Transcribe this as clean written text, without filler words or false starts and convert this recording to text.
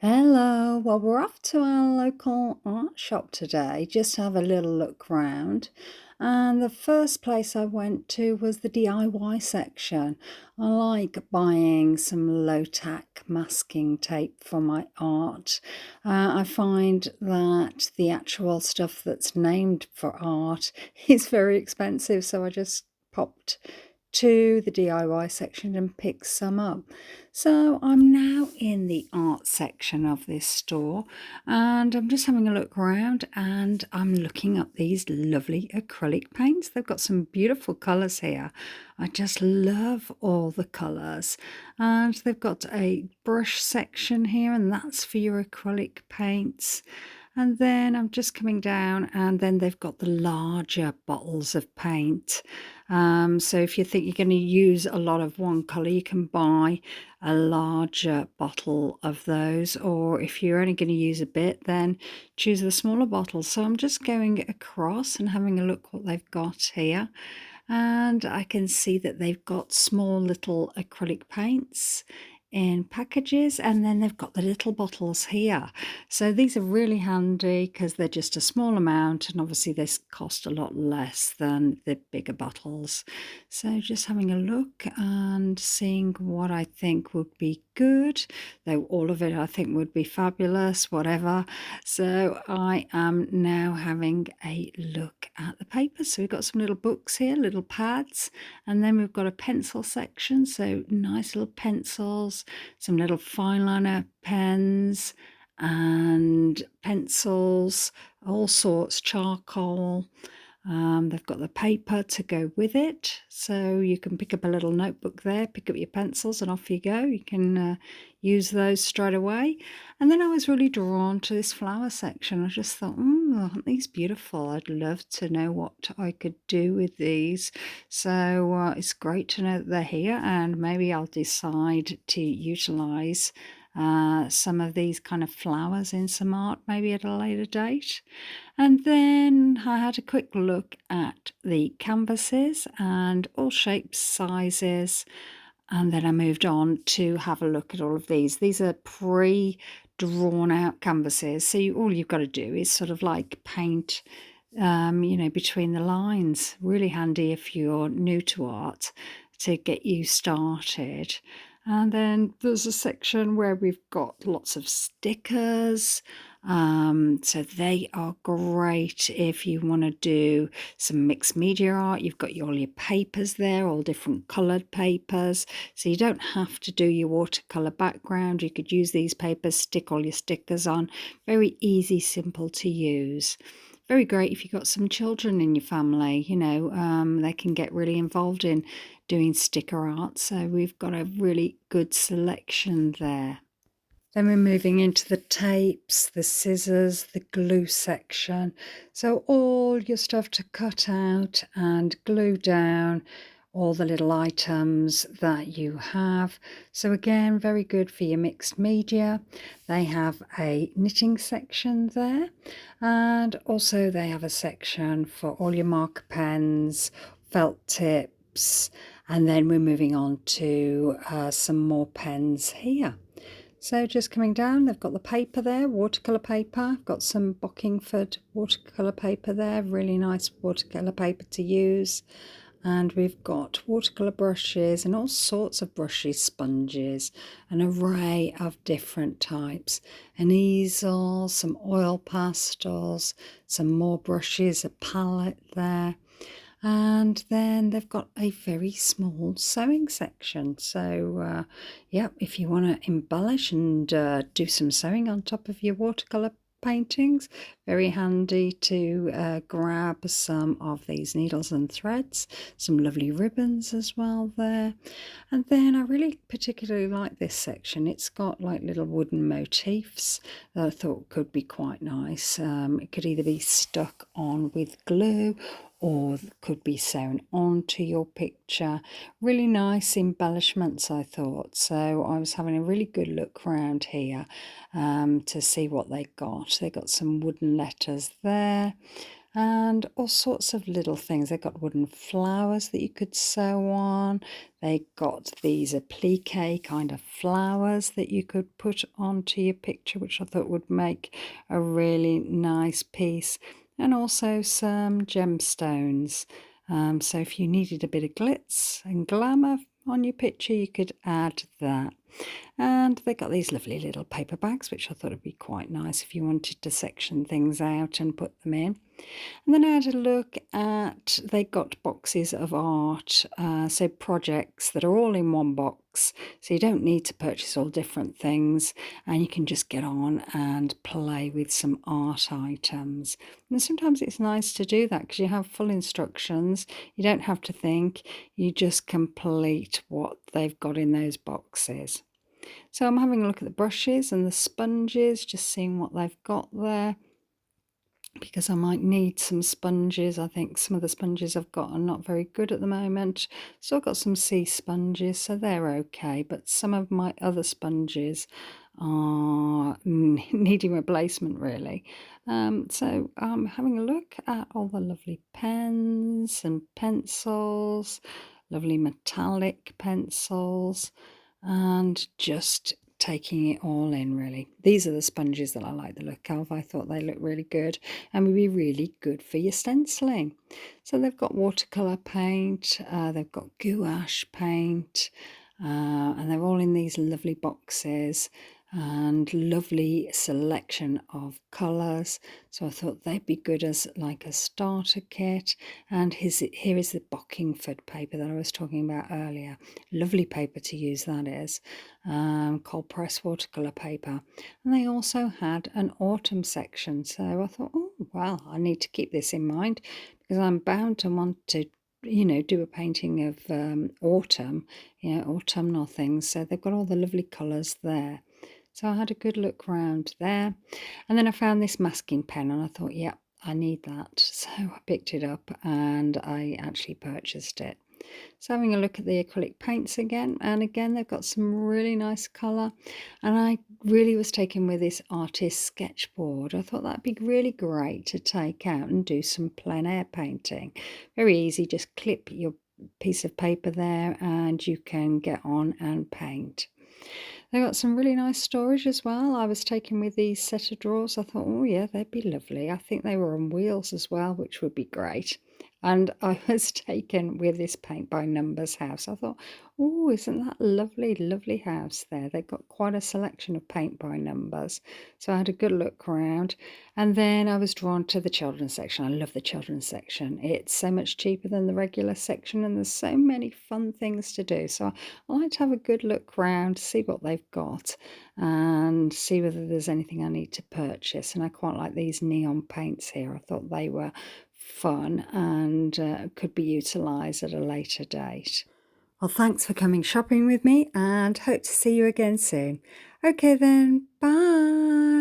Hello, well, we're off to our local art shop today just to have a little look round. And the first place I went to was the DIY section. I like buying some low-tack masking tape for my art. I find that the actual stuff that's named for art is very expensive, so I just popped to the DIY section and picked some up. So I'm now in the art section of this store and I'm just having a look around and I'm looking up these lovely acrylic paints. They've got some beautiful colours here. I just love all the colours. And they've got a brush section here, and that's for your acrylic paints. And then I'm just coming down, and then they've got the larger bottles of paint. So if you think you're going to use a lot of one colour, you can buy a larger bottle of those, or if you're only going to use a bit, then choose the smaller bottle. So I'm just going across and having a look what they've got here, and I can see that they've got small little acrylic paints in packages, and then they've got the little bottles here. So these are really handy because they're just a small amount, and obviously they cost a lot less than the bigger bottles. So just having a look and seeing what I think would be good, though all of it I think would be fabulous, whatever. So I am now having a look at the papers. So we've got some little books here, little pads, and then we've got a pencil section, so nice little pencils, some little fine liner pens and pencils, all sorts, charcoal. They've got the paper to go with it, so you can pick up a little notebook there, pick up your pencils, and off you go. You can use those straight away. And then I was really drawn to this flower section. I just thought, aren't these beautiful? I'd love to know what I could do with these. So it's great to know that they're here, and maybe I'll decide to utilise some of these kind of flowers in some art maybe at a later date. And then I had a quick look at the canvases and all shapes, sizes, and then I moved on to have a look at all of these. These are pre-drawn out canvases, so all you've got to do is sort of like paint between the lines. Really handy if you're new to art to get you started. And then there's a section where we've got lots of stickers. So they are great if you want to do some mixed media art. You've got all your papers there, all different coloured papers. So you don't have to do your watercolour background. You could use these papers, stick all your stickers on. Very easy, simple to use. Very great if you've got some children in your family, they can get really involved in doing sticker art. So we've got a really good selection there. Then we're moving into the tapes, the scissors, the glue section. So all your stuff to cut out and glue down all the little items that you have. So again, very good for your mixed media. They have a knitting section there, and also they have a section for all your marker pens, felt tips, and then we're moving on to some more pens here. So just coming down, they've got the paper there, watercolour paper. I've got some Bockingford watercolour paper there, really nice watercolour paper to use. And we've got watercolour brushes and all sorts of brushes, sponges, an array of different types. An easel, some oil pastels, some more brushes, a palette there. And then they've got a very small sewing section. So, yeah, if you want to embellish and do some sewing on top of your watercolour paintings, very handy to grab some of these needles and threads, some lovely ribbons as well there. And then I really particularly like this section. It's got like little wooden motifs that I thought could be quite nice. It could either be stuck on with glue or could be sewn onto your picture. Really nice embellishments, I thought. So I was having a really good look around here to see what they got. They got some wooden letters there. and all sorts of little things. They've got wooden flowers that you could sew on. They got these applique kind of flowers that you could put onto your picture, which I thought would make a really nice piece, and also some gemstones. So if you needed a bit of glitz and glamour on your picture, you could add that. And they got these lovely little paper bags, which I thought would be quite nice if you wanted to section things out and put them in. And then I had a look at, they got boxes of art, so projects that are all in one box. So you don't need to purchase all different things, and you can just get on and play with some art items. And sometimes it's nice to do that because you have full instructions. You don't have to think, you just complete what they've got in those boxes. So I'm having a look at the brushes and the sponges, just seeing what they've got there, because I might need some sponges. I think some of the sponges I've got are not very good at the moment. So I've got some sea sponges, so they're okay, but some of my other sponges are needing replacement really. So I'm having a look at all the lovely pens and pencils, lovely metallic pencils, and just taking it all in really. These are the sponges that I like the look of. I thought they looked really good and would be really good for your stenciling. So they've got watercolour paint, they've got gouache paint, and they're all in these lovely boxes and lovely selection of colours. So I thought they'd be good as like a starter kit. And here is the Bockingford paper that I was talking about earlier. Lovely paper to use, that is, cold press watercolour paper. And they also had an autumn section. So I thought, oh, well, I need to keep this in mind because I'm bound to want to do a painting of autumn, autumnal things. So they've got all the lovely colours there. So I had a good look around there. And then I found this masking pen and I thought, yeah, I need that. So I picked it up and I actually purchased it. So having a look at the acrylic paints again, and again they've got some really nice colour, and I really was taken with this artist sketchboard. I thought that'd be really great to take out and do some plein air painting. Very easy, just clip your piece of paper there and you can get on and paint. They got some really nice storage as well. I was taken with these set of drawers. I thought, oh yeah, they'd be lovely. I think they were on wheels as well, which would be great. And I was taken with this paint by numbers house. I thought, oh, isn't that lovely, lovely house there? They've got quite a selection of paint by numbers. So I had a good look around. And then I was drawn to the children's section. I love the children's section. It's so much cheaper than the regular section and there's so many fun things to do. So I like to have a good look around, see what they've got and see whether there's anything I need to purchase. And I quite like these neon paints here. I thought they were fun and could be utilised at a later date. Well, thanks for coming shopping with me and hope to see you again soon. Okay then, bye.